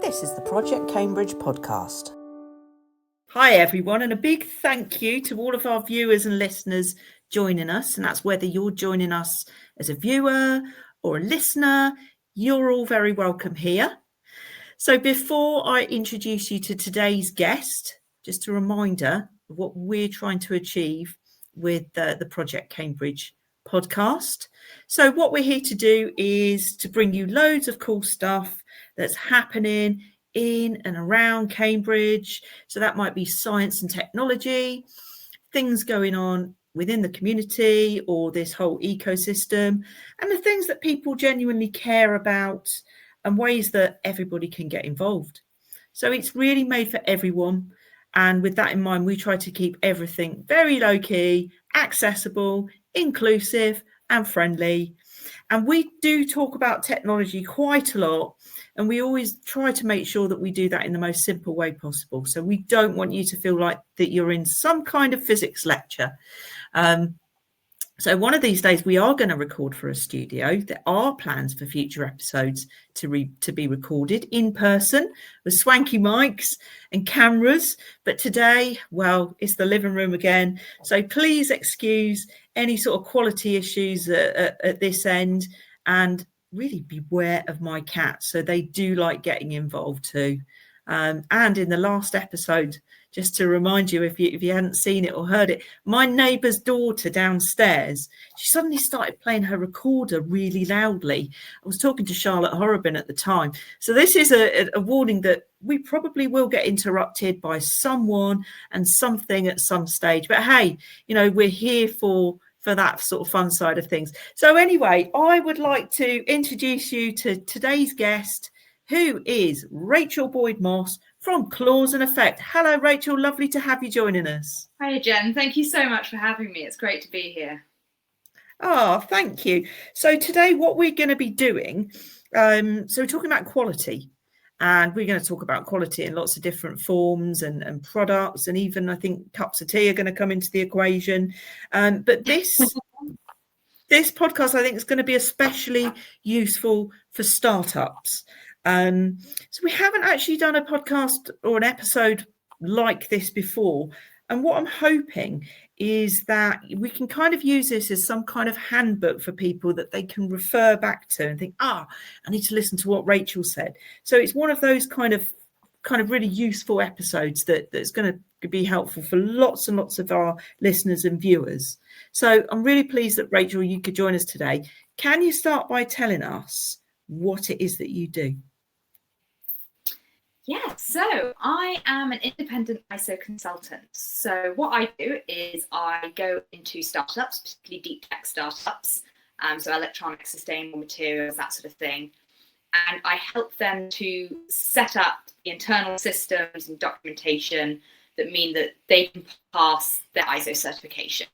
This is the Project Cambridge podcast. Hi everyone, and a big thank you to all of our viewers and listeners joining us, and that's whether you're joining us as a viewer or a listener, you're all very welcome here. So before I introduce you to today's guest, just a reminder of what we're trying to achieve with the Project Cambridge podcast. So what we're here to do is to bring you loads of cool stuff that's happening in and around Cambridge. So that might be science and technology, things going on within the community or this whole ecosystem, and the things that people genuinely care about and ways that everybody can get involved. So it's really made for everyone. And with that in mind, we try to keep everything very low key, accessible, inclusive and friendly. And we do talk about technology quite a lot. And we always try to make sure that we do that in the most simple way possible. So we don't want you to feel like that you're in some kind of physics lecture. So one of these days we are going to record for a studio. There are plans for future episodes to be recorded in person with swanky mics and cameras. But today, well, it's the living room again. So please excuse any sort of quality issues at this end, and really beware of my cats. So they do like getting involved too. And in the last episode, just to remind you, if you hadn't seen it or heard it, my neighbour's daughter downstairs, she suddenly started playing her recorder really loudly. I was talking to Charlotte Horrobin at the time. So this is a warning that we probably will get interrupted by someone and something at some stage. But hey, we're here for that sort of fun side of things. So anyway, I would like to introduce you to today's guest, who is Rachel Boyd-Moss from Clause and Effect. Hello, Rachel. Lovely to have you joining us. Hi, Jen. Thank you so much for having me. It's great to be here. Oh, thank you. So today what we're going to be doing, so we're talking about quality, and we're going to talk about quality in lots of different forms and products, and even I think cups of tea are going to come into the equation. But this podcast, I think, is going to be especially useful for startups. So we haven't actually done a podcast or an episode like this before. And what I'm hoping is that we can kind of use this as some kind of handbook for people that they can refer back to and think, I need to listen to what Rachel said. So it's one of those kind of really useful episodes that's going to be helpful for lots and lots of our listeners and viewers. So I'm really pleased that, Rachel, you could join us today. Can you start by telling us what it is that you do? Yeah, so I am an independent ISO consultant. So what I do is I go into startups, particularly deep tech startups, so electronic sustainable materials, that sort of thing. And I help them to set up the internal systems and documentation that mean that they can pass their ISO certification.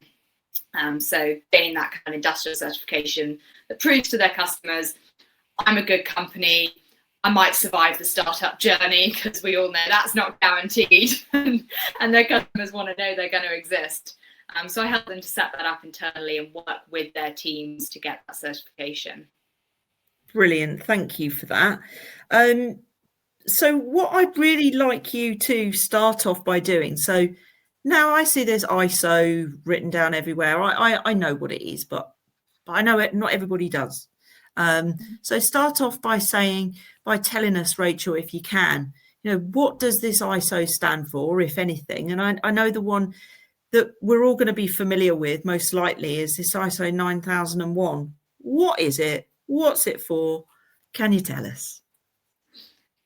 So gain that kind of industrial certification that proves to their customers, I'm a good company. I might survive the startup journey, because we all know that's not guaranteed, and their customers want to know they're going to exist. So I help them to set that up internally and work with their teams to get that certification. Brilliant. Thank you for that. So what I'd really like you to start off by doing, so now I see there's ISO written down everywhere. I know what it is, but I know it, not everybody does. So start off by telling us, Rachel, if you can, what does this ISO stand for, if anything? And I know the one that we're all going to be familiar with most likely is this ISO 9001. What is it? What's it for? Can you tell us?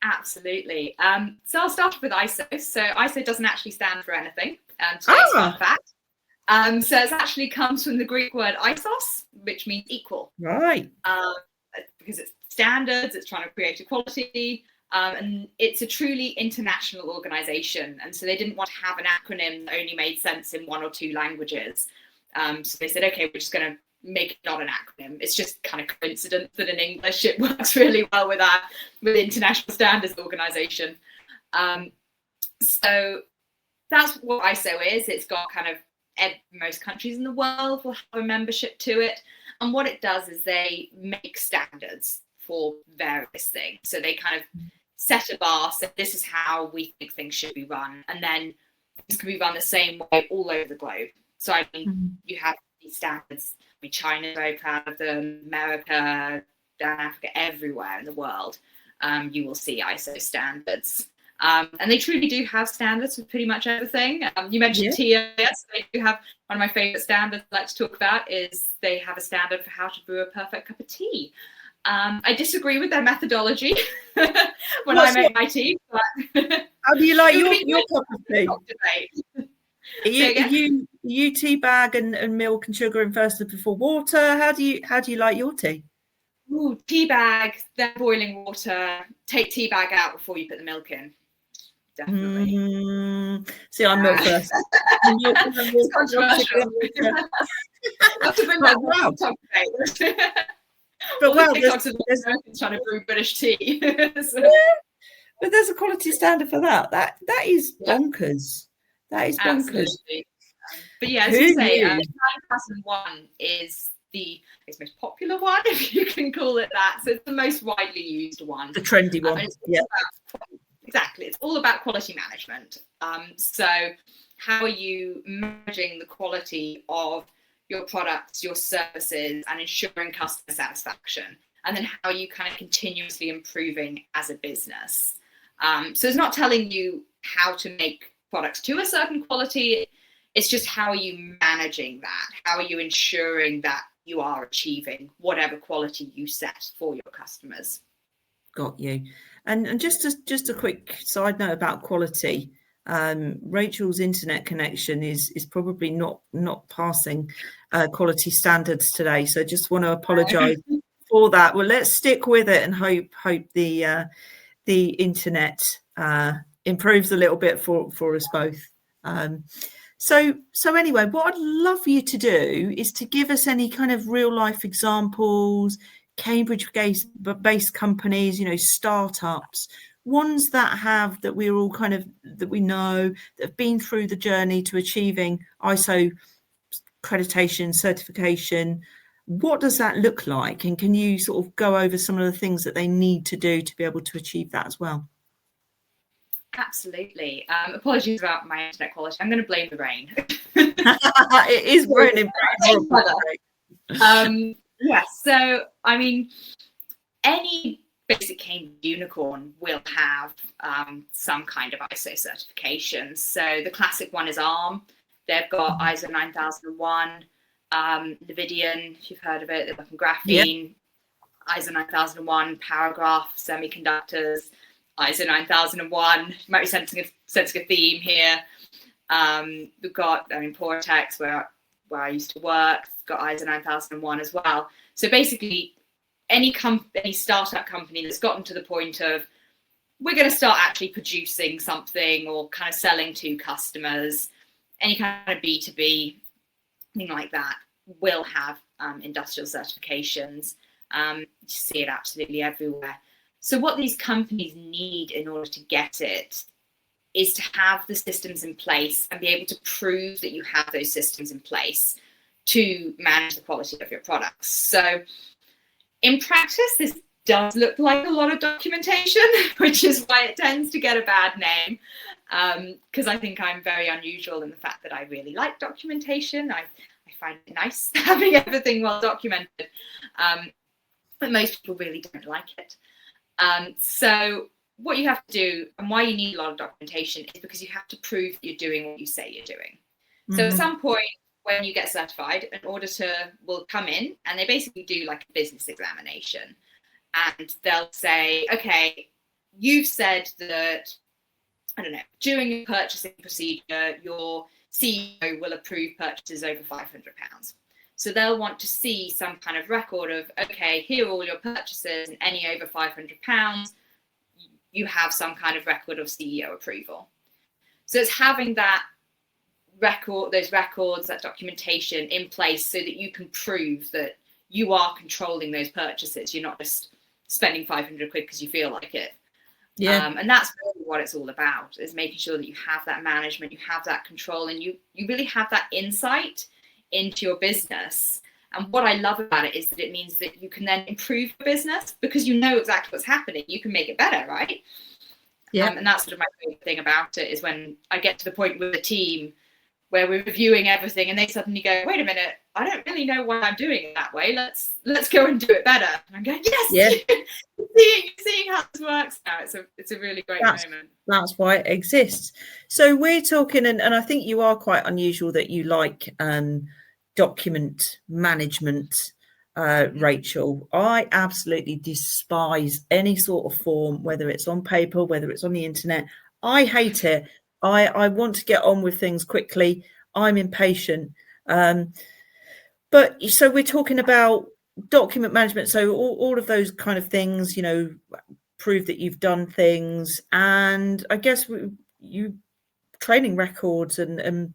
Absolutely. So I'll start with ISO. So ISO doesn't actually stand for anything. Today's fun fact. So it actually comes from the Greek word isos, which means equal. Right. Because it's standards, it's trying to create equality, and it's a truly international organization. And so they didn't want to have an acronym that only made sense in one or two languages. So they said, okay, we're just going to make it not an acronym. It's just kind of coincidence that in English it works really well with International Standards Organization. So that's what ISO is. It's got kind of most countries in the world will have a membership to it. And what it does is they make standards for various things. So they kind of set a bar, so this is how we think things should be run, and then this can be run the same way all over the globe. So I mean, you have these standards. I mean, China's very proud of them, America, down Africa, everywhere in the world, you will see ISO standards. And they truly do have standards for pretty much everything. You mentioned tea, yes, they do have one of my favorite standards I like to talk about is they have a standard for how to brew a perfect cup of tea. I disagree with their methodology when I make my tea. But how do you like your cup of tea? You tea bag and milk and sugar in first before water? How do you like your tea? Ooh, tea bag, then boiling water. Take tea bag out before you put the milk in. Definitely. See, I'm milk first. It's controversial. Not to bring that wow. But well, there's trying to brew British tea. So. Yeah, but there's a quality standard for that. That is bonkers. That is bonkers. Absolutely. But yeah, as you say, 9001 is the most popular one, if you can call it that. So it's the most widely used one. The trendy one. Exactly. It's all about quality management. So how are you managing the quality of your products, your services, and ensuring customer satisfaction? And then how are you kind of continuously improving as a business? So it's not telling you how to make products to a certain quality. It's just how are you managing that? How are you ensuring that you are achieving whatever quality you set for your customers? Got you. And just a quick side note about quality. Rachel's internet connection is probably not passing quality standards today. So just want to apologise for that. Well, let's stick with it and hope the internet improves a little bit for us both. So anyway, what I'd love you to do is to give us any kind of real life examples, Cambridge-based companies, startups, ones that we're all that we know that have been through the journey to achieving ISO accreditation certification. What does that look like? And can you sort of go over some of the things that they need to do to be able to achieve that as well? Absolutely. Apologies about my internet quality. I'm going to blame the rain. It is raining. Yes. So, I mean, any basic Cambridge unicorn will have some kind of ISO certification. So the classic one is ARM. They've got ISO 9001, Nvidian, if you've heard of it, they're working graphene, ISO 9001, Paragraph, semiconductors, ISO 9001. You might be sensing a theme here. We've got, Portex, where I used to work, got ISO 9001 as well. So basically, any startup company that's gotten to the point of we're going to start actually producing something or kind of selling to customers, any kind of B2B, thing like that, will have industrial certifications. You see it absolutely everywhere. So what these companies need in order to get it is to have the systems in place and be able to prove that you have those systems in place to manage the quality of your products. So in practice, this does look like a lot of documentation, which is why it tends to get a bad name, because I think I'm very unusual in the fact that I really like documentation. I find it nice having everything well documented, but most people really don't like it. So what you have to do, and why you need a lot of documentation, is because you have to prove that you're doing what you say you're doing. Mm-hmm. So at some point when you get certified, an auditor will come in and they basically do like a business examination, and they'll say, okay, you've said that, I don't know, during your purchasing procedure, your CEO will approve purchases over £500. So they'll want to see some kind of record of, okay, here are all your purchases, and any over £500, you have some kind of record of CEO approval. So it's having that record, those records, that documentation in place so that you can prove that you are controlling those purchases. You're not just spending 500 quid because you feel like it. Yeah. And that's really what it's all about, is making sure that you have that management, you have that control, and you really have that insight into your business, And what I love about it is that it means that you can then improve your business because you know exactly what's happening. You can make it better, right? Yeah. And that's sort of my favorite thing about it, is when I get to the point with the team where we're reviewing everything and they suddenly go, wait a minute, I don't really know why I'm doing it that way. Let's go and do it better. And I'm going, yes, Yeah. seeing how this works now. It's a really great moment. That's why it exists. So we're talking, and I think you are quite unusual that you like document management, Rachel. I absolutely despise any sort of form, whether it's on paper, whether it's on the internet. I hate it. I want to get on with things quickly. I'm impatient. But so we're talking about document management. So all of those kind of things, prove that you've done things. And I guess you training records and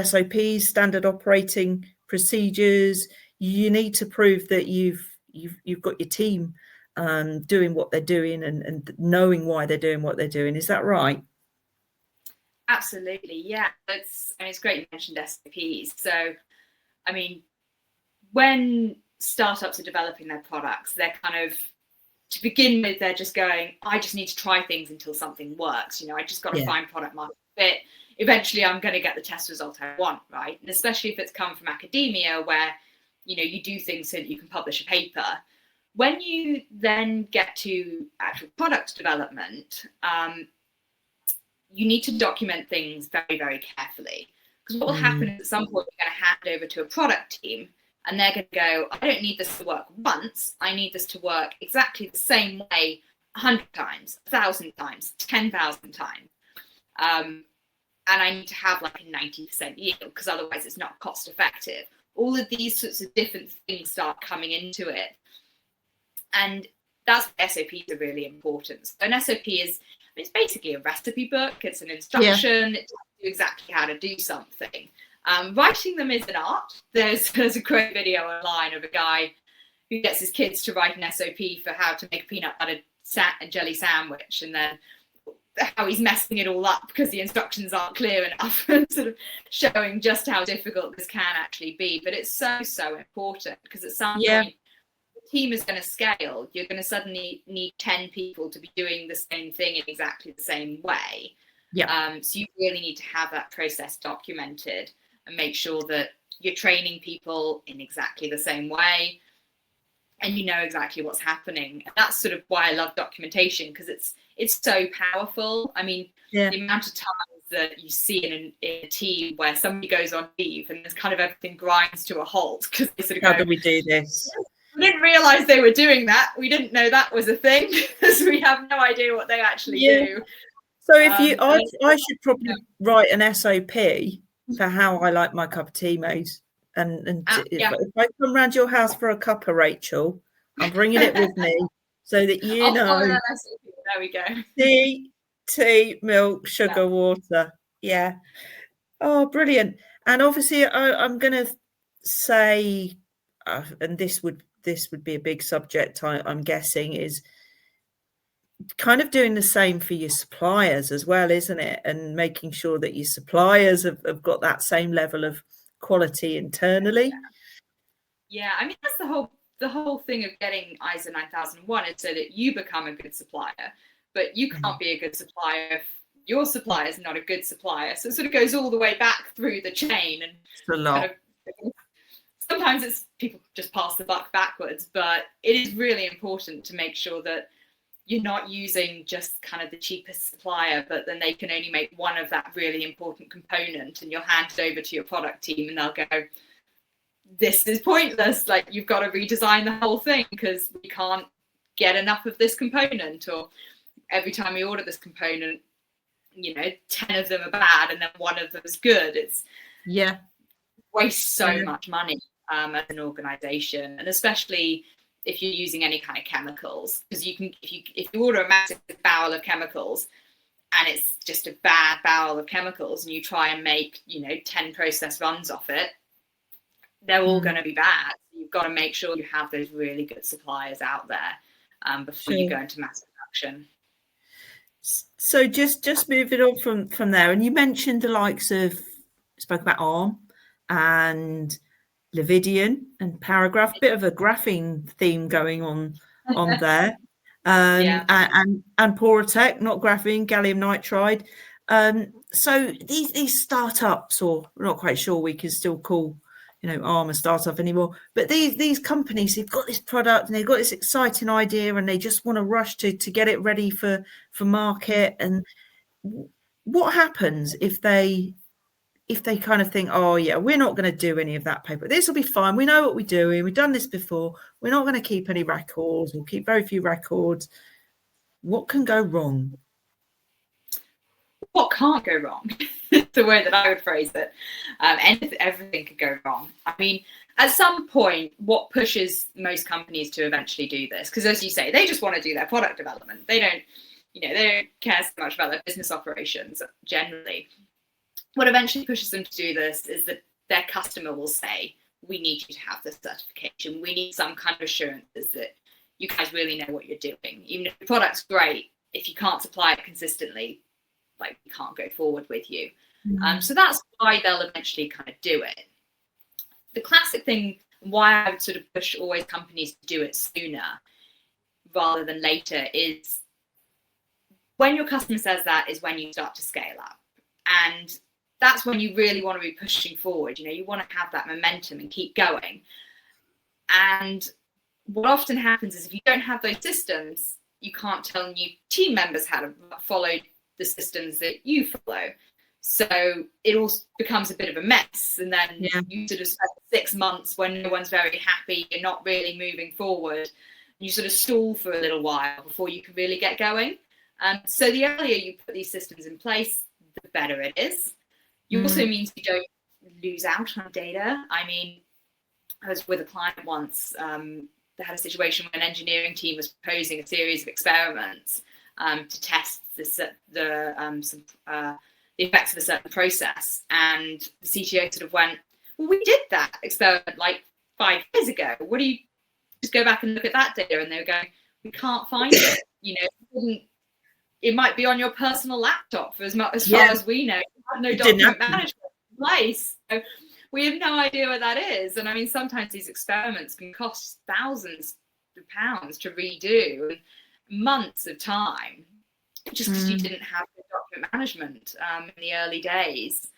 SOPs, standard operating procedures. You need to prove that you've got your team doing what they're doing and knowing why they're doing what they're doing. Is that right? Absolutely, yeah. It's great you mentioned SOPs. So, I mean, when startups are developing their products, they're kind of, to begin with, they're just going, I just need to try things until something works. I just got to find product market fit. Eventually, I'm going to get the test result I want, right? And especially if it's come from academia, where, you do things so that you can publish a paper. When you then get to actual product development, you need to document things very, very carefully. Because what will happen is at some point you're going to hand over to a product team and they're going to go, I don't need this to work once. I need this to work exactly the same way 100 times, 1,000 times, 10,000 times. And I need to have like a 90% yield because otherwise it's not cost effective. All of these sorts of different things start coming into it. And that's why SOPs are really important. So an SOP it's basically a recipe book. It's an instruction. It tells you exactly how to do something. Writing them is an art. There's a great video online of a guy who gets his kids to write an SOP for how to make a peanut butter and jelly sandwich, and then how he's messing it all up because the instructions aren't clear enough, and sort of showing just how difficult this can actually be. But it's so important because at some point, team is going to scale. You're going to suddenly need 10 people to be doing the same thing in exactly the same way. So you really need to have that process documented and make sure that you're training people in exactly the same way and you know exactly what's happening. And that's sort of why I love documentation, because it's so powerful. I mean, the amount of times that you see in a team where somebody goes on leave and there's kind of everything grinds to a halt because they sort of how do we do this? We didn't realize they were doing that. We didn't know that was a thing because we have no idea what they actually do. So if I should probably write an SOP for how I like my cup of tea made. And if I come round your house for a cuppa, Rachel, I'm bringing it with me so that you know. There we go. Tea, milk, sugar, water. Yeah. Oh, brilliant. And obviously I'm going to say, and this would be a big subject, I'm guessing, is kind of doing the same for your suppliers as well, isn't it? And making sure that your suppliers have got that same level of quality internally. Yeah, I mean, that's the whole thing of getting ISO 9001 is so that you become a good supplier, but you can't be a good supplier if your supplier is not a good supplier. So it sort of goes all the way back through the chain, and it's a lot. Sometimes it's people just pass the buck backwards, but it is really important to make sure that you're not using just kind of the cheapest supplier, but then they can only make one of that really important component, and you'll hand it over to your product team and they'll go, this is pointless. Like, you've got to redesign the whole thing because we can't get enough of this component, or every time we order this component, 10 of them are bad and then one of them is good. It's waste so much money as an organization, and especially if you're using any kind of chemicals, because you can, if you order a massive barrel of chemicals and it's just a bad barrel of chemicals and you try and make 10 process runs off it, they're all going to be bad. You've got to make sure you have those really good suppliers out there before you go into mass production. So just moving on from there, and you mentioned the likes of, spoke about ARM and Lividian and Paragraph, bit of a graphene theme going on there. Yeah. And Poratech, not graphene, gallium nitride. So these startups, or we're not quite sure we can still call, ARM a startup anymore, but these companies, they've got this product and they've got this exciting idea and they just want to rush to get it ready for market. And what happens if they kind of think, oh yeah, we're not going to do any of that paper, this will be fine, we know what we're doing, we've done this before, we're not going to keep any records, we'll keep very few records. What can go wrong? What can't go wrong? The way that I would phrase it. Everything could go wrong. I mean, at some point, what pushes most companies to eventually do this? Because as you say, they just want to do their product development. They don't care so much about their business operations generally. What eventually pushes them to do this is that their customer will say, we need you to have this certification. We need some kind of assurances that you guys really know what you're doing. Even if the product's great, if you can't supply it consistently, like, we can't go forward with you. So that's why they'll eventually kind of do it. The classic thing, why I would sort of push always companies to do it sooner rather than later, is when your customer says that is when you start to scale up. And that's when you really want to be pushing forward. You want to have that momentum and keep going. And what often happens is if you don't have those systems, you can't tell new team members how to follow the systems that you follow. So it all becomes a bit of a mess. And then you sort of spend 6 months when no one's very happy, you're not really moving forward. You sort of stall for a little while before you can really get going. So the earlier you put these systems in place, the better it is. You also means you don't lose out on data. I mean, I was with a client once. They had a situation where an engineering team was proposing a series of experiments to test the effects of a certain process, and the CTO sort of went, well, we did that experiment like 5 years ago. What do you just go back and look at that data? And they were going, we can't find it. It might be on your personal laptop for as far as we know. You have no document management in place. So we have no idea what that is. And I mean, sometimes these experiments can cost thousands of pounds to redo, and months of time, just because you didn't have the document management in the early days.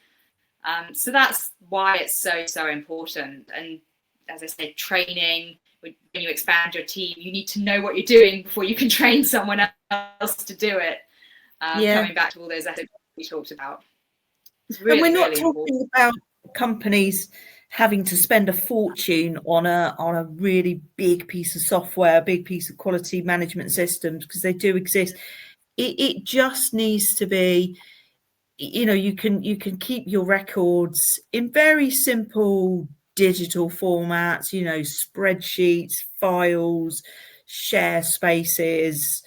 So that's why it's so important. And as I said, training, when you expand your team, you need to know what you're doing before you can train someone else to do it. Coming back to all those ethics we talked about. Really, and we're not really talking about companies having to spend a fortune on a really big piece of software, a big piece of quality management systems, because they do exist. It just needs to be, you can keep your records in very simple digital formats, spreadsheets, files, share spaces.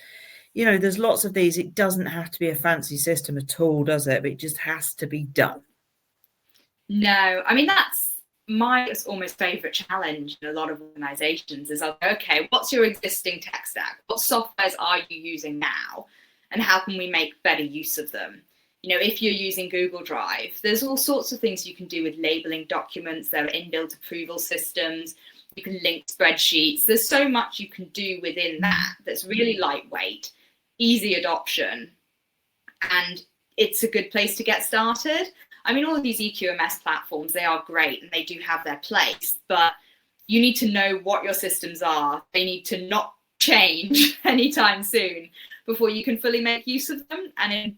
There's lots of these. It doesn't have to be a fancy system at all, does it? But it just has to be done. No, I mean, that's my almost favorite challenge in a lot of organizations is, okay, what's your existing tech stack? What softwares are you using now? And how can we make better use of them? If you're using Google Drive, there's all sorts of things you can do with labeling documents. There are inbuilt approval systems. You can link spreadsheets. There's so much you can do within that that's really lightweight, easy adoption, and it's a good place to get started. I mean, all of these EQMS platforms, they are great and they do have their place, but you need to know what your systems are. They need to not change anytime soon before you can fully make use of them. And in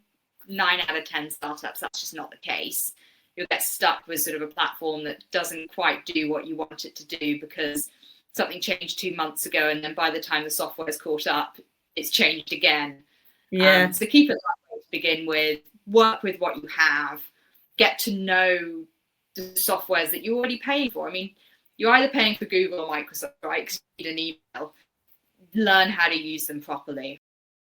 9 out of 10 startups, that's just not the case. You'll get stuck with sort of a platform that doesn't quite do what you want it to do because something changed 2 months ago, and then by the time the software is caught up, it's changed again. So keep it that way to begin with. Work with what you have. Get to know the softwares that you're already paying for. I mean, you're either paying for Google or Microsoft, right? Because you need an email. Learn how to use them properly.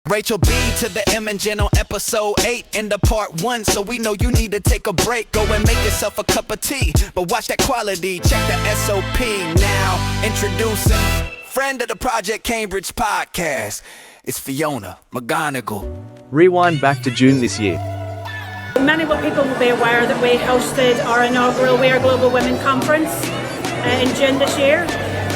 Rachel B to the M and Jen on episode 8 in the part 1, so we know you need to take a break. Go and make yourself a cup of tea, but watch that quality. Check the SOP. Now introducing friend of the Project Cambridge podcast. It's Fiona McGonigal. Rewind back to June this year. Many people will be aware that we hosted our inaugural We Are Global Women Conference in June this year.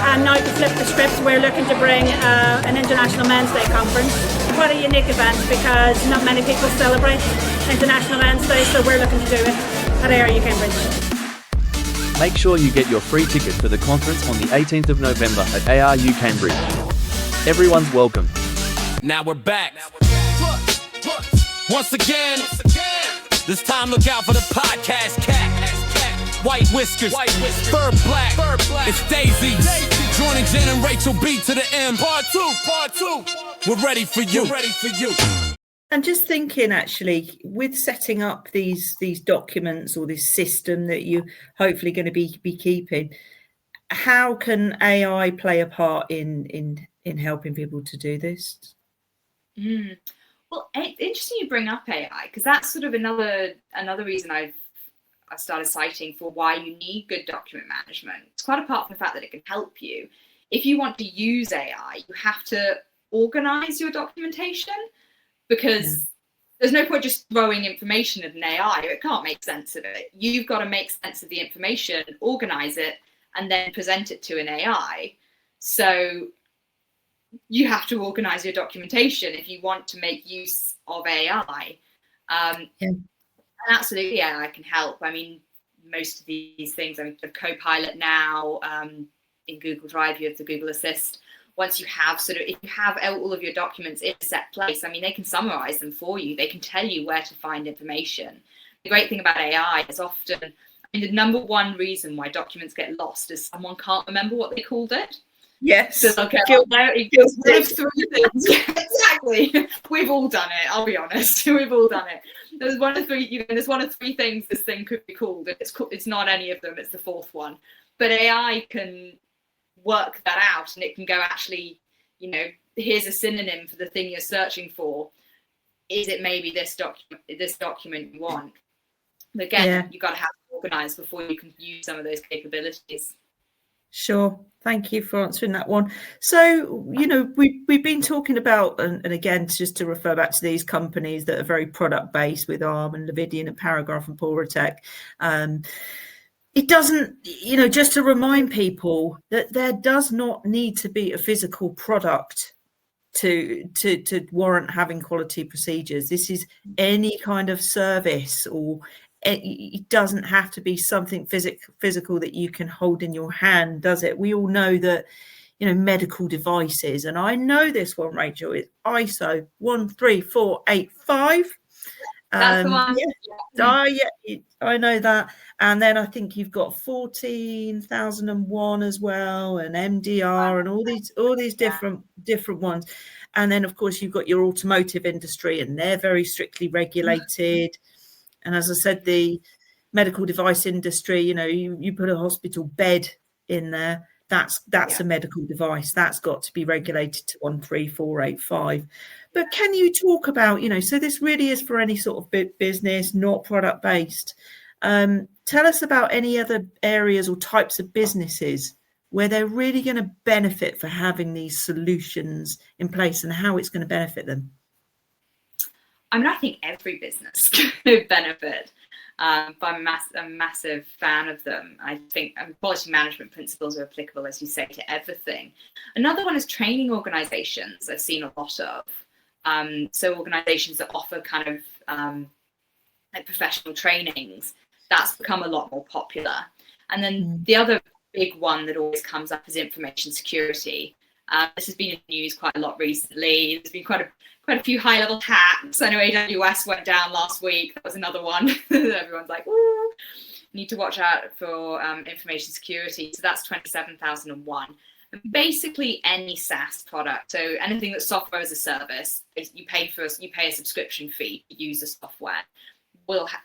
And now to flip the script, we're looking to bring an International Men's Day conference. Quite a unique event because not many people celebrate International Men's Day, so we're looking to do it at ARU Cambridge. Make sure you get your free ticket for the conference on the 18th of November at ARU Cambridge. Everyone's welcome. Now we're back. Once again, this time look out for the podcast cat. White whiskers, fur black. It's Daisy. Joining Jen and Rachel B to the M. Part two. We're ready for you. And just thinking, actually, with setting up these documents or this system that you're hopefully going to be keeping, how can AI play a part in helping people to do this? Well, it's interesting you bring up AI, because that's sort of another reason I started citing for why you need good document management. It's quite apart from the fact that it can help you. If you want to use AI, you have to organize your documentation, because there's no point just throwing information at an AI. It can't make sense of it. You've got to make sense of the information, organize it, and then present it to an AI. So you have to organize your documentation if you want to make use of AI. And absolutely, AI can help. I mean, most of these things, I mean, Copilot now, in Google Drive, you have the Google Assist. Once you have if you have all of your documents in a set place, I mean, they can summarize them for you. They can tell you where to find information. The great thing about AI is often, I mean, the number one reason why documents get lost is someone can't remember what they called it. Yes. So they'll get on there, it goes three things. Exactly. We've all done it. I'll be honest. We've all done it. There's one of three things this thing could be called. It's not any of them. It's the fourth one. But AI can work that out, and it can go, actually, here's a synonym for the thing you're searching for. Is it maybe this document you want? But again, you've got to have it organized before you can use some of those capabilities. Sure. Thank you for answering that one. So, we've been talking about, and again, just to refer back to these companies that are very product based with ARM and Levidian and Paragraph and Poratech. It doesn't, just to remind people that there does not need to be a physical product to warrant having quality procedures. This is any kind of service, or it doesn't have to be something physical that you can hold in your hand, does it? We all know that, medical devices, and I know this one, Rachel, is ISO 13485. That's the one. I know that. And then I think you've got 14001 as well, and MDR, and all these different ones. And then, of course, you've got your automotive industry, and they're very strictly regulated. And as I said, the medical device industry, you put a hospital bed in there, that's a medical device. That's got to be regulated to 13485. But can you talk about, so this really is for any sort of business, not product based. Tell us about any other areas or types of businesses where they're really going to benefit for having these solutions in place, and how it's going to benefit them. I mean, I think every business could benefit. But I'm a massive fan of them. I think quality management principles are applicable, as you say, to everything. Another one is training organizations. I've seen a lot of. So organizations that offer kind of like professional trainings, that's become a lot more popular. And then the other big one that always comes up is information security. This has been in the news quite a lot recently. There's been quite a few high-level hacks. I know AWS went down last week. That was another one. Everyone's like, ooh, need to watch out for information security. So that's 27001. And basically any SaaS product, so anything that's software as a service, you pay a subscription fee to use the software,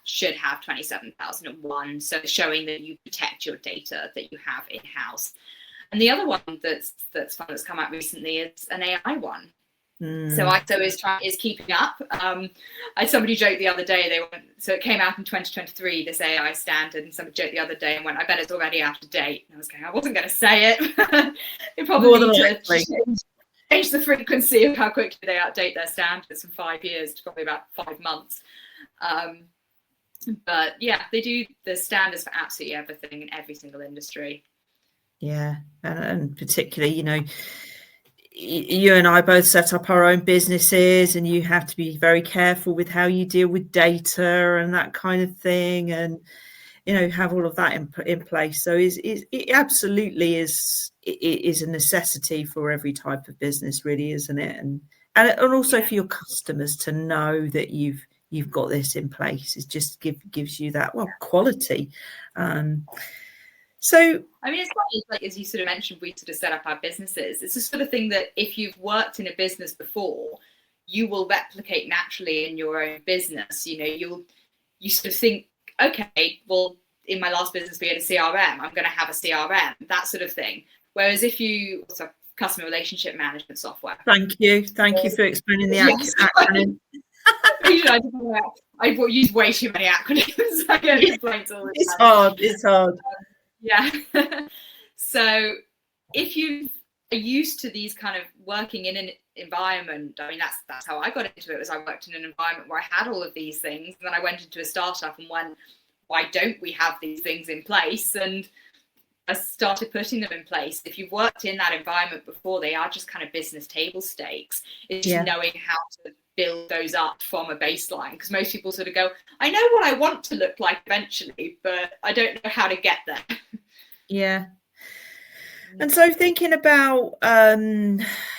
should have 27001. So showing that you protect your data that you have in-house. And the other one that's fun that's come out recently is an AI one. So ISO is keeping up. I had somebody joke the other day, so it came out in 2023, this AI standard, and somebody joked the other day and went, I bet it's already out of date. And I was going, I wasn't going to say it. It probably need to change the frequency of how quickly they update their standards from 5 years to probably about 5 months. But yeah, they do the standards for absolutely everything in every single industry. Yeah, and particularly, you know, you and I both set up our own businesses, and you have to be very careful with how you deal with data and that kind of thing, and you know, have all of that in place. So it absolutely is a necessity for every type of business, really, isn't it? And also for your customers to know that you've got this in place. It just gives you that quality. So I mean, it's funny, like as you sort of mentioned, we sort of set up our businesses. It's the sort of thing that if you've worked in a business before, you will replicate naturally in your own business. You know, you sort of think, okay, well, in my last business we had a CRM, I'm going to have a CRM, that sort of thing. Whereas if you also customer relationship management software. Thank you for explaining the acronym. I use way too many acronyms. I get complaints all the time. It's hard. Yeah. So if you are used to these kind of working in an environment, I mean, that's how I got into it, was I worked in an environment where I had all of these things, and then I went into a startup and went, why don't we have these things in place? And I started putting them in place. If you've worked in that environment before, they are just kind of business table stakes. It's just knowing how to build those up from a baseline, because most people sort of go, I know what I want to look like eventually, but I don't know how to get there. Yeah. And so thinking about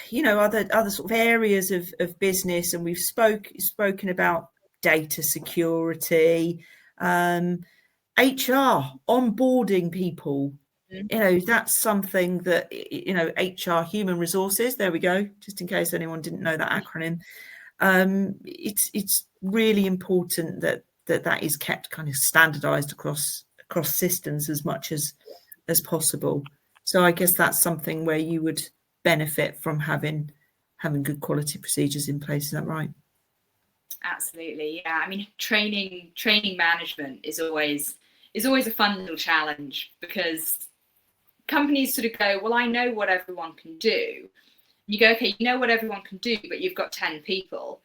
you know, other sort of areas of business, and we've spoken about data security, HR, onboarding people. You know, that's something that, you know, HR, human resources, there we go, just in case anyone didn't know that acronym. It's really important that is kept kind of standardized across systems as much as possible. So I guess that's something where you would benefit from having good quality procedures in place. Is that right? Absolutely, yeah. I mean, training management is always a fun little challenge, because companies sort of go, well, I know what everyone can do. You go, okay, you know what everyone can do, but you've got 10 people.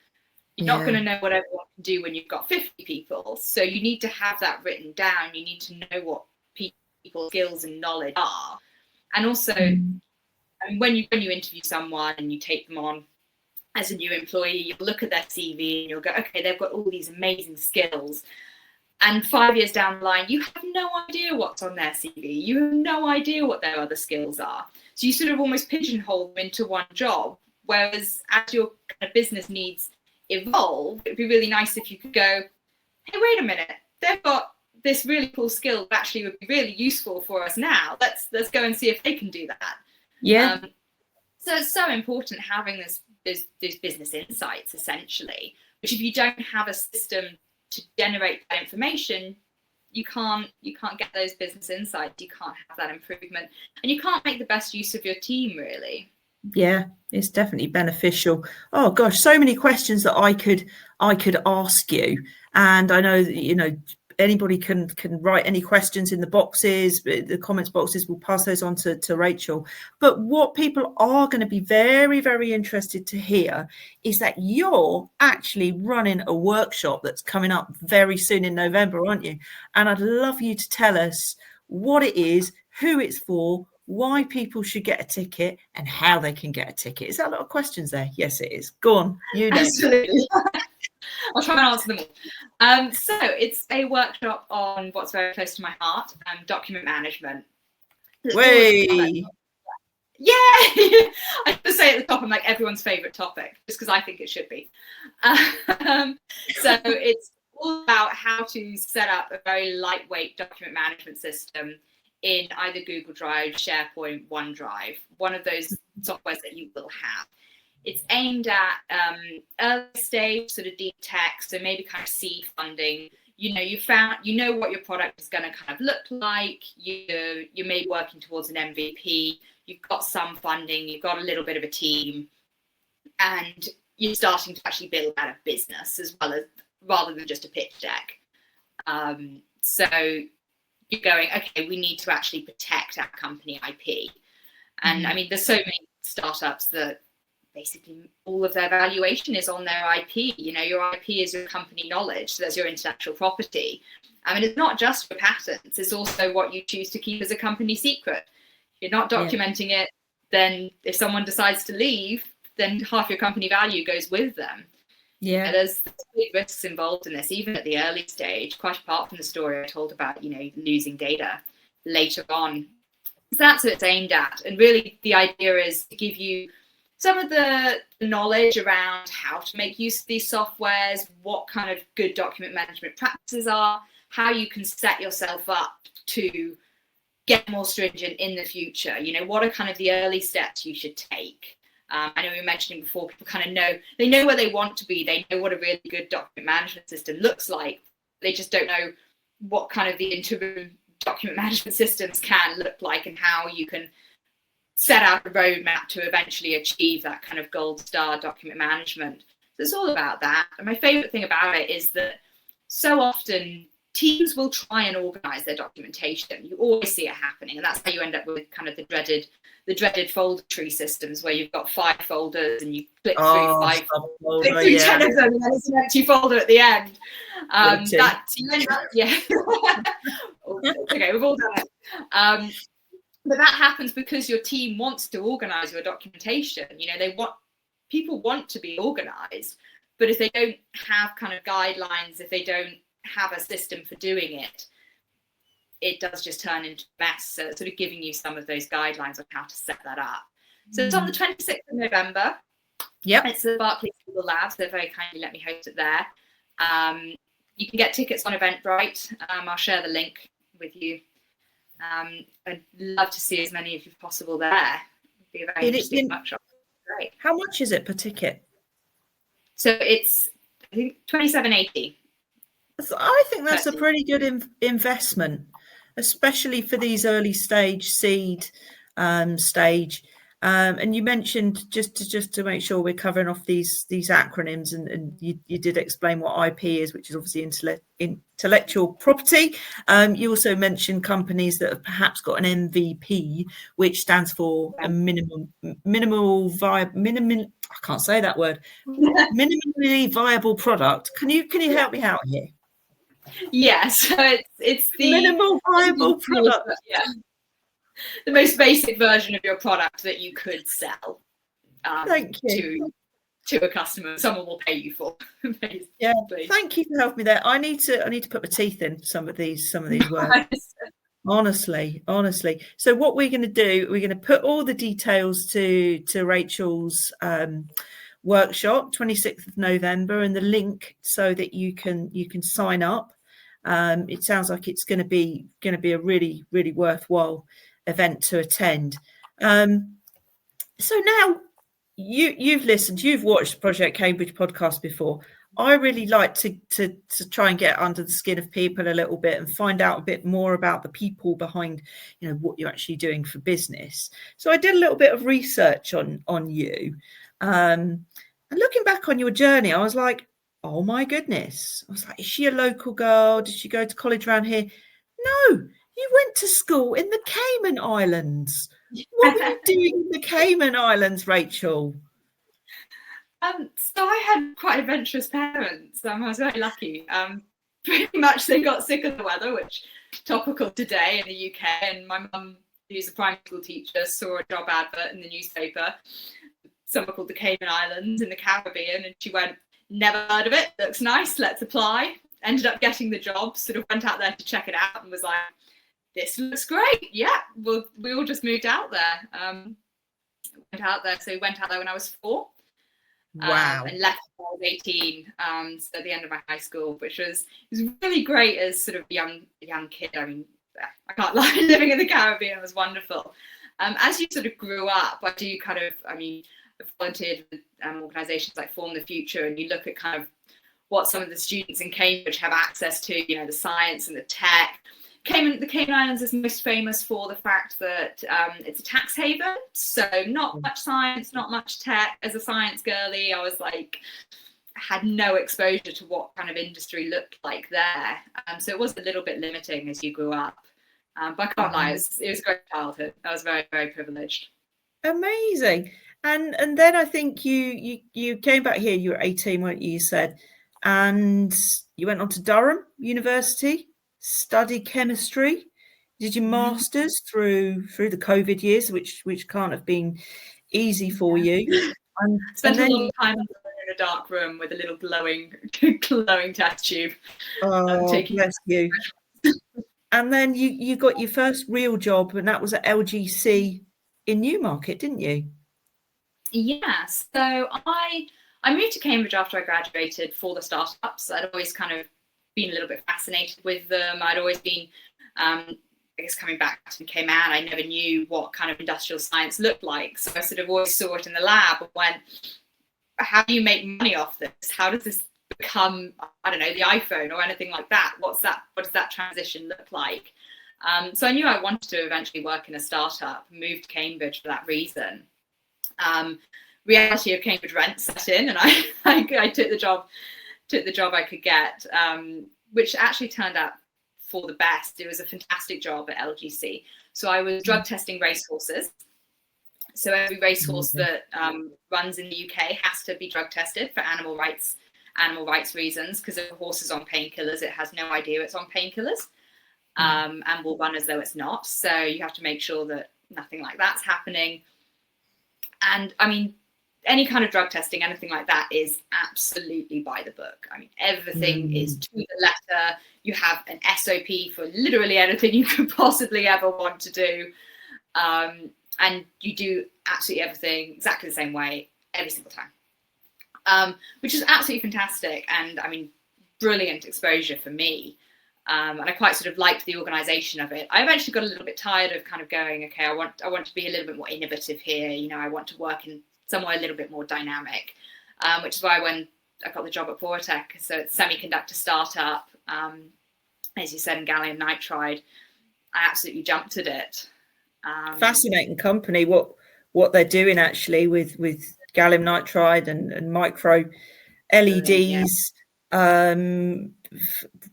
You're not going to know what everyone can do when you've got 50 people. So you need to have that written down. You need to know what people's skills and knowledge are. And also, I mean, when you interview someone and you take them on as a new employee, you'll look at their CV and you'll go, okay, they've got all these amazing skills. And 5 years down the line, you have no idea what's on their CV. You have no idea what their other skills are. So you sort of almost pigeonhole them into one job. Whereas as your kind of business needs evolve, it'd be really nice if you could go, hey, wait a minute, they've got this really cool skill that actually would be really useful for us now. Let's go and see if they can do that. Yeah. So it's so important having these business insights, essentially, which if you don't have a system to generate that information, you can't get those business insights, you can't have that improvement, and you can't make the best use of your team, really. Yeah, it's definitely beneficial. Oh gosh, so many questions that I could ask you, and I know that, you know, anybody can write any questions in the boxes, the comments boxes. We'll pass those on to Rachel. But what people are going to be very, very interested to hear is that you're actually running a workshop that's coming up very soon in November, aren't you? And I'd love you to tell us what it is, who it's for, why people should get a ticket, and how they can get a ticket. Is that a lot of questions there? Yes, it is. Go on, you know. Absolutely. I'll try and answer them all. So it's a workshop on what's very close to my heart, document management. Way. Yeah, I just say at the top, I'm like everyone's favorite topic, just because I think it should be. So it's all about how to set up a very lightweight document management system in either Google Drive, SharePoint, OneDrive, one of those softwares that you will have. It's aimed at early stage, sort of deep tech, so maybe kind of seed funding. You know what your product is going to kind of look like. You may be working towards an MVP. You've got some funding. You've got a little bit of a team, and you're starting to actually build out a business as well, as rather than just a pitch deck. So you're going, okay, we need to actually protect our company IP. And I mean, there's so many startups that basically all of their valuation is on their IP. You know, your IP is your company knowledge. So that's your intellectual property. I mean, it's not just your patents. It's also what you choose to keep as a company secret. You're not documenting it, then if someone decides to leave, then half your company value goes with them. Yeah. There's big risks involved in this, even at the early stage, quite apart from the story I told about, losing data later on. So that's what it's aimed at. And really the idea is to give you some of the knowledge around how to make use of these softwares, what kind of good document management practices are, how you can set yourself up to get more stringent in the future. What are kind of the early steps you should take? I know we were mentioning before, people kind of know where they want to be. They know what a really good document management system looks like. They just don't know what kind of the interim document management systems can look like and how you can set out a roadmap to eventually achieve that kind of gold star document management. So it's all about that. And my favorite thing about it is that so often teams will try and organize their documentation. You always see it happening. And that's how you end up with kind of the dreaded folder tree systems where you've got 5 folders and you click through 10 of them and then it's an empty folder at the end. Okay, we've all done it. But that happens because your team wants to organize your documentation. People want to be organized, but if they don't have kind of guidelines, if they don't have a system for doing it, it does just turn into a mess. So it's sort of giving you some of those guidelines on how to set that up. So it's on the 26th of November. Yep. It's the Barclays Google Labs. They very kindly let me host it there. You can get tickets on Eventbrite. I'll share the link with you. I'd love to see as many of you as possible there. It'd be a very interesting workshop. Great. How much is it per ticket? So it's, I think, $27.80. I think that's a pretty good investment, especially for these early stage seed stage. And you mentioned just to make sure we're covering off these acronyms, and you did explain what IP is, which is obviously intellectual property. You also mentioned companies that have perhaps got an MVP, which stands for a minimally viable product. Can you help me out here? Yeah, so it's the minimal viable product. Yeah. The most basic version of your product that you could sell to a customer, someone will pay you for. Basically. Yeah, thank you for helping me there. I need to put my teeth in some of these words. honestly. So what we're going to do, we're going to put all the details to Rachel's workshop, 26th of November, and the link so that you can sign up. It sounds like it's going to be a really, really worthwhile event to attend. So now you've listened, you've watched Project Cambridge podcast before. I really like to try and get under the skin of people a little bit and find out a bit more about the people behind, what you're actually doing for business. So I did a little bit of research on you. And looking back on your journey, I was like, oh my goodness. I was like, is she a local girl? Did she go to college around here? No, you went to school in the Cayman Islands. What were you doing in the Cayman Islands, Rachel? So I had quite adventurous parents. I was very lucky. Pretty much they got sick of the weather, which is topical today in the UK. And my mum, who's a primary school teacher, saw a job advert in the newspaper, somewhere called the Cayman Islands in the Caribbean. And she went, never heard of it. Looks nice. Let's apply. Ended up getting the job, sort of went out there to check it out and was like, this looks great. Yeah, well, we all just moved out there. Went out there when I was 4. Wow. And left when I was 18. So at the end of my high school, which was really great as sort of a young kid. I mean, I can't lie, living in the Caribbean was wonderful. As you sort of grew up, I volunteered with organisations like Form the Future, and you look at kind of what some of the students in Cambridge have access to, the science and the tech. The Cayman Islands is most famous for the fact that it's a tax haven, so not much science, not much tech. As a science girly, I was like, had no exposure to what kind of industry looked like there. So it was a little bit limiting as you grew up. But I can't lie, it was a great childhood. I was very, very privileged. Amazing. And then I think you came back here, you were 18, weren't you, you said, and you went on to Durham University, studied chemistry. did your masters through the COVID years, which can't have been easy for you. Spent a long time in a dark room with a little glowing test tube. Bless you. And then you got your first real job, and that was at LGC in Newmarket, didn't you? Yeah. So I moved to Cambridge after I graduated for the startups. I'd always kind of been a little bit fascinated with them. I'd always been, I guess, coming back to came out, I never knew what kind of industrial science looked like. So I sort of always saw it in the lab and went, how do you make money off this? How does this become, I don't know, the iPhone or anything like that? What does that transition look like? So I knew I wanted to eventually work in a startup, moved to Cambridge for that reason. Reality of Cambridge rent set in, and I took the job I could get, which actually turned out for the best. It was a fantastic job at LGC. So I was drug testing racehorses. So every racehorse that runs in the UK has to be drug tested for animal rights reasons, because if a horse is on painkillers, it has no idea it's on painkillers, and will run as though it's not. So you have to make sure that nothing like that's happening. And I mean, any kind of drug testing, anything like that is absolutely by the book. I mean, everything is to the letter. You have an SOP for literally anything you could possibly ever want to do. And you do absolutely everything exactly the same way every single time, which is absolutely fantastic. And I mean, brilliant exposure for me. And I quite sort of liked the organization of it. I eventually got a little bit tired of kind of going, okay, I want to be a little bit more innovative here. You know, I want to work in somewhere a little bit more dynamic, which is why when I got the job at Boratech, so it's a semiconductor startup, as you said, in gallium nitride, I absolutely jumped at it. Fascinating company, what they're doing actually with gallium nitride and micro LEDs.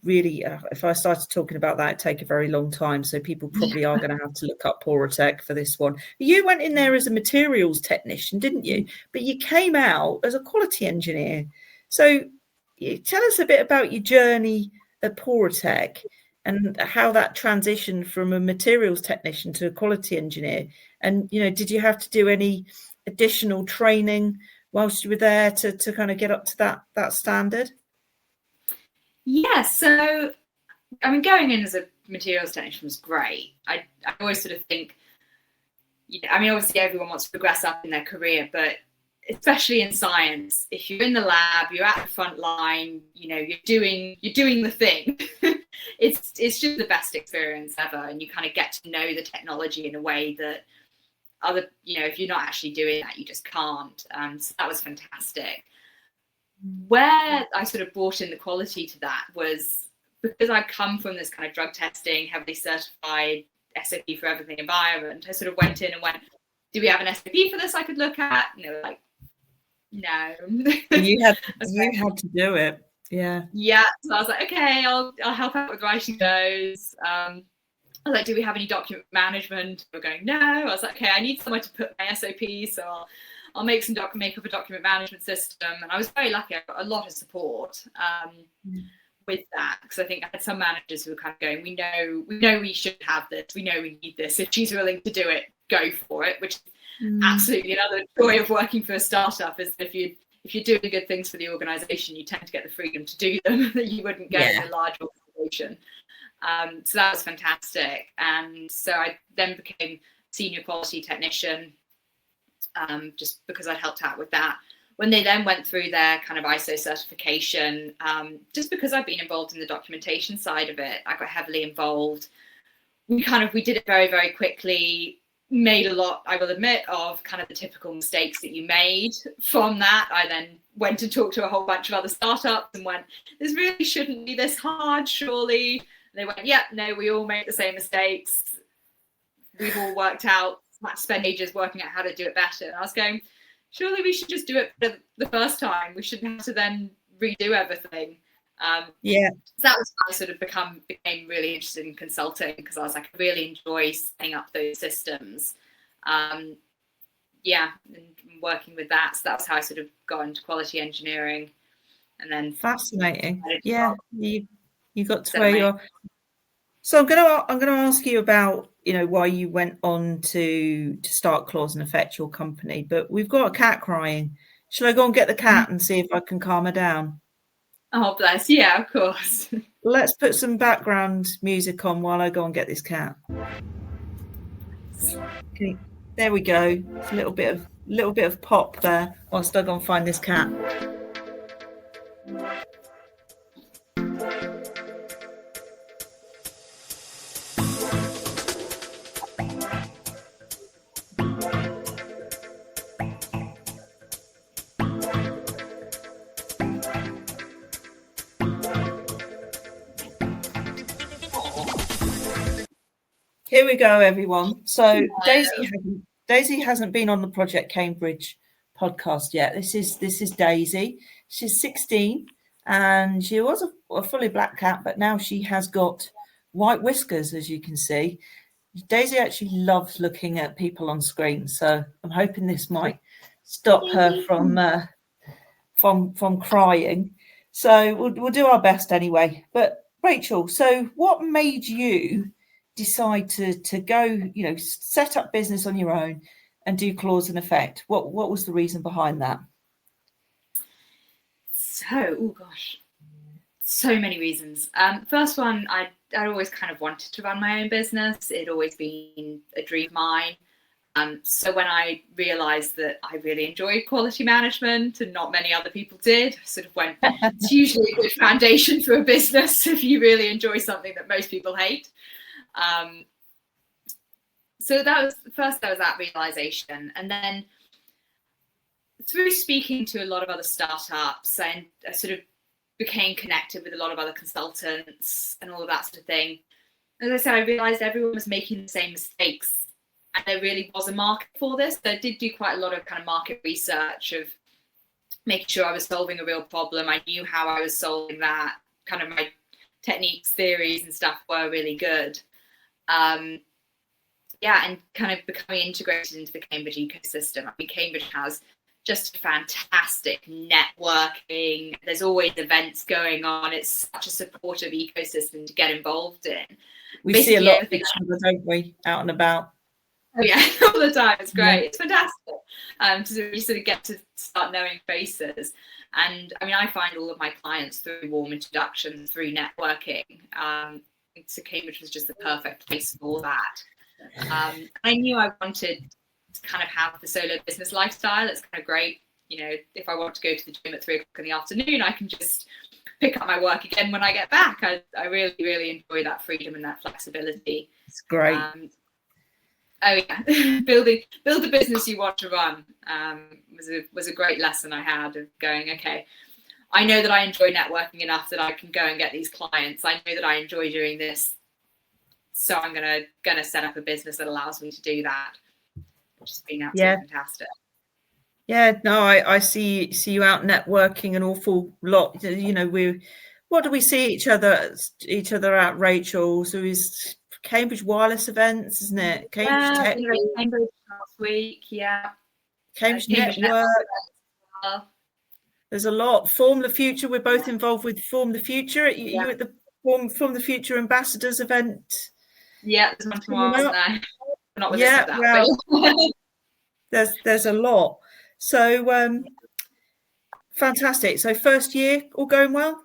Really, if I started talking about that, it'd take a very long time. So people probably are going to have to look up Boratech for this one. You went in there as a materials technician, didn't you? But you came out as a quality engineer. So tell us a bit about your journey at Boratech and how that transitioned from a materials technician to a quality engineer. And, you know, did you have to do any additional training whilst you were there to kind of get up to that standard? Yeah, so I mean, going in as a materials technician was great. I always sort of think, I mean, obviously everyone wants to progress up in their career, but especially in science, if you're in the lab, you're at the front line, you know, you're doing the thing. it's just the best experience ever, and you kind of get to know the technology in a way that if you're not actually doing that, you just can't. So that was fantastic. Where I sort of brought in the quality to that was because I'd come from this kind of drug testing, heavily certified SOP for everything environment. I sort of went in and went, do we have an SOP for this I could look at? And they were like, no. You had to do it. Yeah. Yeah. So I was like, okay, I'll help out with writing those. I was like, do we have any document management? We're going, no. I was like, okay, I need somewhere to put my SOP, so I'll make up a document management system. And I was very lucky. I got a lot of support with that, because I think I had some managers who were kind of going, we know we should have this. We know we need this. If she's willing to do it, go for it, which is absolutely another joy of working for a startup, is that if you're doing good things for the organization, you tend to get the freedom to do them that you wouldn't get in a large organization. So that was fantastic. And so I then became senior quality technician, just because I'd helped out with that. When they then went through their kind of ISO certification, just because I've been involved in the documentation side of it, I got heavily involved. We did it very, very quickly, made a lot, I will admit, of kind of the typical mistakes that you made. From that, I then went and talked to a whole bunch of other startups and went, this really shouldn't be this hard, surely. And they went, yeah, no, we all make the same mistakes. We've all worked out, spent ages working out how to do it better. And I was going, surely we should just do it the first time. We shouldn't have to then redo everything. So that was when I sort of became really interested in consulting, because I was like, I really enjoy setting up those systems. And working with that. So that's how I sort of got into quality engineering. And then fascinating. Yeah, you got to where you are. So I'm going to ask you about, why you went on to start Clause and Effect, your company, but we've got a cat crying. Shall I go and get the cat and see if I can calm her down? Oh, bless. Yeah, of course. Let's put some background music on while I go and get this cat. Okay, there we go. It's a little bit of pop there whilst I go and find this cat. Here we go, everyone. So Daisy hasn't been on the Project Cambridge podcast yet. This is Daisy. She's 16 and she was a fully black cat, but now she has got white whiskers, as you can see. Daisy actually loves looking at people on screen, so I'm hoping this might stop her from crying. So we'll do our best anyway. But Rachel, so what made you decide to go, set up business on your own and do Clause and Effect? What was the reason behind that? So many reasons. First one, I always kind of wanted to run my own business. It'd always been a dream of mine. So when I realised that I really enjoyed quality management and not many other people did, I sort of went, it's usually a good foundation for a business if you really enjoy something that most people hate. So that was that realization, and then through speaking to a lot of other startups, I sort of became connected with a lot of other consultants and all of that sort of thing. As I said, I realized everyone was making the same mistakes, and there really was a market for this. So I did do quite a lot of kind of market research of making sure I was solving a real problem. I knew how I was solving that. Kind of my techniques, theories, and stuff were really good. And kind of becoming integrated into the Cambridge ecosystem. I mean, Cambridge has just fantastic networking. There's always events going on. It's such a supportive ecosystem to get involved in. We see a lot of each other, don't we, out and about? Oh yeah, all the time. It's great. Yeah. It's fantastic. So you sort of get to start knowing faces. And I mean, I find all of my clients through warm introductions, through networking. So Cambridge was just the perfect place for that. I knew I wanted to kind of have the solo business lifestyle. It's kind of great. If I want to go to the gym at 3:00 in the afternoon, I can just pick up my work again when I get back. I really, really enjoy that freedom and that flexibility. It's great. Build the business you want to run was a great lesson I had of going, okay, I know that I enjoy networking enough that I can go and get these clients. I know that I enjoy doing this, so I'm gonna set up a business that allows me to do that, which has been absolutely fantastic. Yeah, no, I see you out networking an awful lot. What do we see each other at, Rachel? So is Cambridge Wireless events, isn't it? Cambridge Tech. Cambridge last week, yeah. Cambridge Network. There's a lot. Form the Future. We're both involved with Form the Future. You at the Form the Future Ambassadors event. Yeah, there's one tomorrow. Not with this that, there's a lot. So fantastic. So first year, all going well?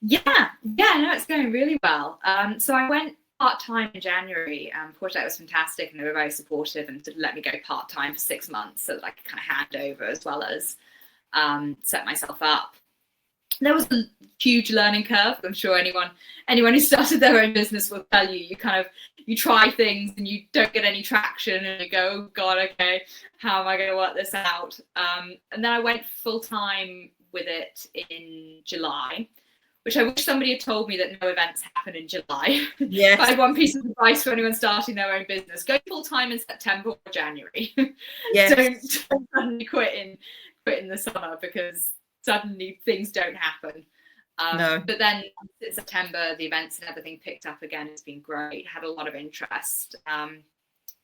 Yeah, no, it's going really well. So I went part-time in January. Project was fantastic, and they were very supportive and let me go part-time for 6 months so that I could kind of hand over as well as set myself up. There was a huge learning curve. I'm sure anyone who started their own business will tell you. You try things and you don't get any traction, and you go, oh God, okay, how am I going to work this out? And then I went full-time with it in July, which I wish somebody had told me that no events happen in July. Yes. I had one piece of advice for anyone starting their own business: go full-time in September or January. Yes. Don't suddenly quit in the summer, because suddenly things don't happen. No. But then in September, the events and everything picked up again. It's been great. Had a lot of interest.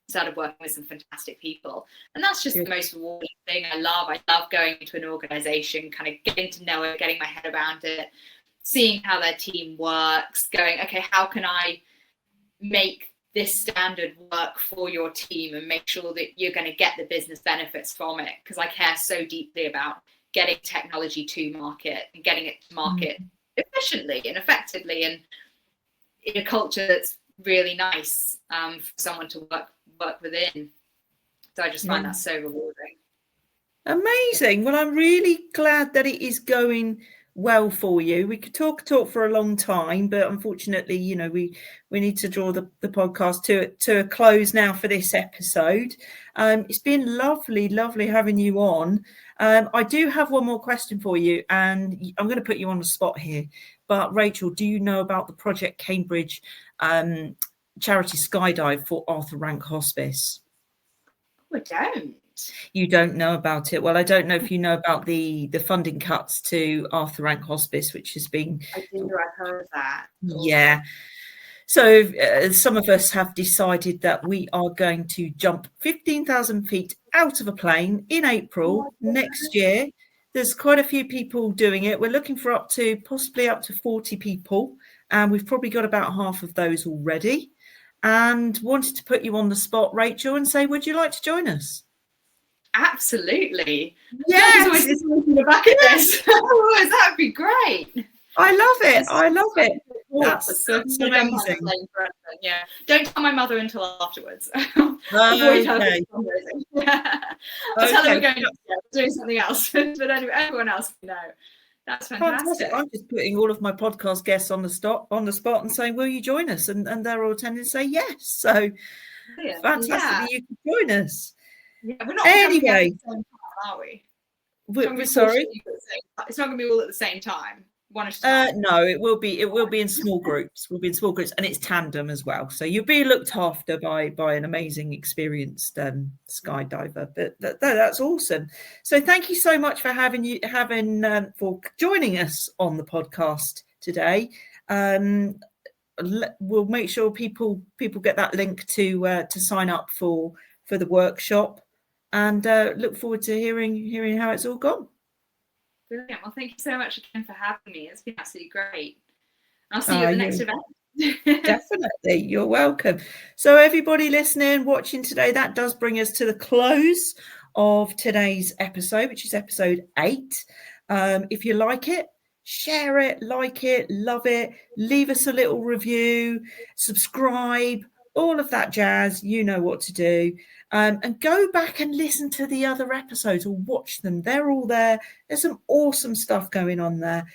Started working with some fantastic people, and that's just the most rewarding thing. I love going into an organization, kind of getting to know it, getting my head around it, seeing how their team works, going, okay, how can I make this standard work for your team and make sure that you're going to get the business benefits from it? Because I care so deeply about getting technology to market and getting it to market efficiently and effectively, and in a culture that's really nice for someone to work within. So I just find that so rewarding. Amazing. Well, I'm really glad that it is going well for you. We could talk for a long time, but unfortunately, you know, we need to draw the podcast to a close now for this episode. It's been lovely having you on. I do have one more question for you, and I'm going to put you on the spot here. But Rachel, do you know about the Project Cambridge charity skydive for Arthur Rank Hospice? I don't. You don't know about it. Well, I don't know if you know about the funding cuts to Arthur Rank Hospice, which has been... I do, I've heard of that. Yeah. So some of us have decided that we are going to jump 15,000 feet out of a plane in April next year. There's quite a few people doing it. We're looking for possibly up to 40 people. And we've probably got about half of those already. And wanted to put you on the spot, Rachel, and say, would you like to join us? Absolutely. Yes. Always looking back at this. That would be great. I love it. I love it. That's amazing. Yeah. Don't tell my mother until afterwards. Okay. I'll tell her we're going doing something else. But anyway, everyone else can know. That's fantastic. I'm just putting all of my podcast guests on the spot and saying, will you join us? And they're all tending to say yes. So fantastic that you can join us. Yeah, we're not anyway, at the same time, are we? We're sorry. It's not going to be all at the same time. One at a time. No, it will be in small groups. We'll be in small groups, and it's tandem as well. So you'll be looked after by an amazing, experienced skydiver. But that's awesome. So thank you so much for for joining us on the podcast today. We'll make sure people get that link to sign up for the workshop, and look forward to hearing how it's all gone. Brilliant. Well, thank you so much again for having me. It's been absolutely great. I'll see you at the next event. Definitely. You're welcome. So everybody listening, watching today, that does bring us to the close of today's episode, which is episode 8. If you like it, share it, like it, love it, leave us a little review, subscribe, all of that jazz. You know what to do. And go back and listen to the other episodes or watch them. They're all there. There's some awesome stuff going on there.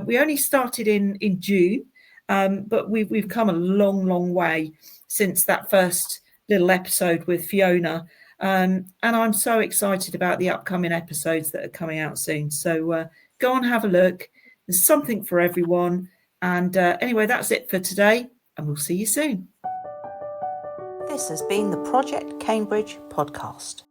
We only started in June, but we've come a long way since that first little episode with Fiona. And I'm so excited about the upcoming episodes that are coming out soon. So go and have a look. There's something for everyone. And anyway, that's it for today. And we'll see you soon. This has been the Project Cambridge podcast.